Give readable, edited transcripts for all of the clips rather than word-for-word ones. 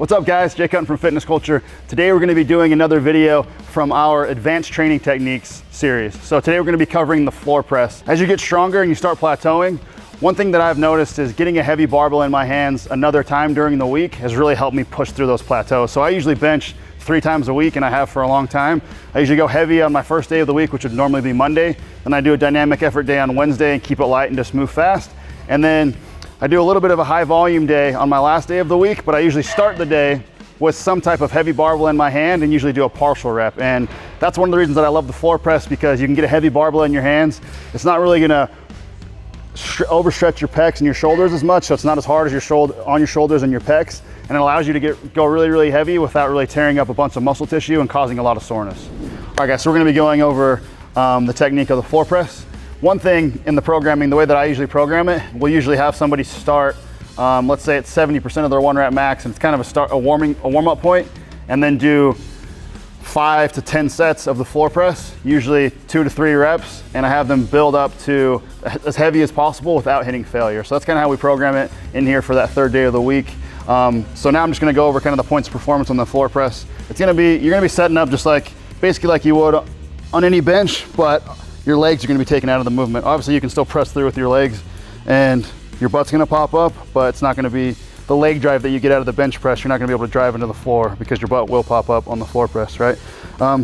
What's up guys, Jake Hutton from Fitness Culture. Today we're gonna be doing another video from our Advanced Training Techniques series. So today we're gonna be covering the floor press. As you get stronger and you start plateauing, one thing that I've noticed is getting a heavy barbell in my hands another time during the week has really helped me push through those plateaus. So I usually bench 3 times a week, and I have for a long time. I usually go heavy on my first day of the week, which would normally be Monday. Then I do a dynamic effort day on Wednesday and keep it light and just move fast. And then I do a little bit of a high volume day on my last day of the week, but I usually start the day with some type of heavy barbell in my hand and usually do a partial rep. And that's one of the reasons that I love the floor press, because you can get a heavy barbell in your hands. It's not really gonna overstretch your pecs and your shoulders as much, so it's not as hard as on your shoulders and your pecs, and it allows you to go really heavy without really tearing up a bunch of muscle tissue and causing a lot of soreness. All right guys, so we're gonna be going over the technique of the floor press. One thing in the programming, the way that I usually program it, we'll usually have somebody start, let's say it's 70% of their 1 rep max, and it's kind of a warm-up point, and then do 5 to 10 sets of the floor press, usually 2 to 3 reps, and I have them build up to as heavy as possible without hitting failure. So that's kind of how we program it in here for that 3rd day of the week. So now I'm just gonna go over kind of the points of performance on the floor press. You're gonna be setting up just basically like you would on any bench, but your legs are gonna be taken out of the movement. Obviously you can still press through with your legs and your butt's gonna pop up, but it's not gonna be the leg drive that you get out of the bench press. You're not gonna be able to drive into the floor because your butt will pop up on the floor press, right?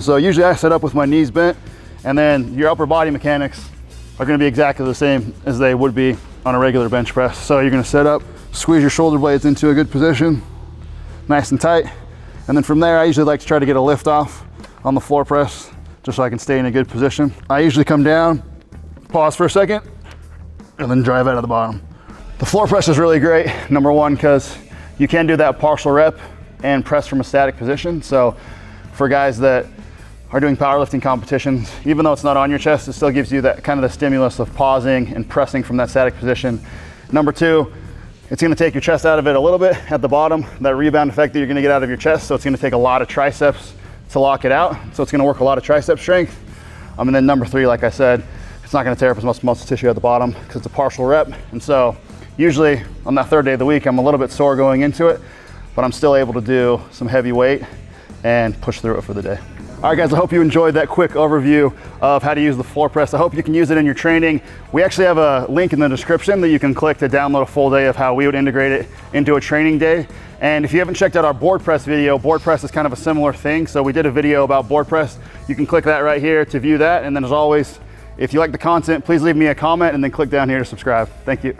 So usually I set up with my knees bent, and then your upper body mechanics are gonna be exactly the same as they would be on a regular bench press. So you're gonna set up, squeeze your shoulder blades into a good position, nice and tight. And then from there, I usually like to try to get a lift off on the floor press, just so I can stay in a good position. I usually come down, pause for a second, and then drive out of the bottom. The floor press is really great, number one, because you can do that partial rep and press from a static position. So for guys that are doing powerlifting competitions, even though it's not on your chest, it still gives you that kind of the stimulus of pausing and pressing from that static position. Number two, it's gonna take your chest out of it a little bit at the bottom, that rebound effect that you're gonna get out of your chest. So it's gonna take a lot of triceps to lock it out. So it's gonna work a lot of tricep strength. And then number 3, like I said, it's not gonna tear up as much muscle tissue at the bottom because it's a partial rep. And so usually on that 3rd day of the week, I'm a little bit sore going into it, but I'm still able to do some heavy weight and push through it for the day. All right guys, I hope you enjoyed that quick overview of how to use the floor press. I hope you can use it in your training. We actually have a link in the description that you can click to download a full day of how we would integrate it into a training day. And if you haven't checked out our board press video, board press is kind of a similar thing. So we did a video about board press. You can click that right here to view that. And then as always, if you like the content, please leave me a comment and then click down here to subscribe. Thank you.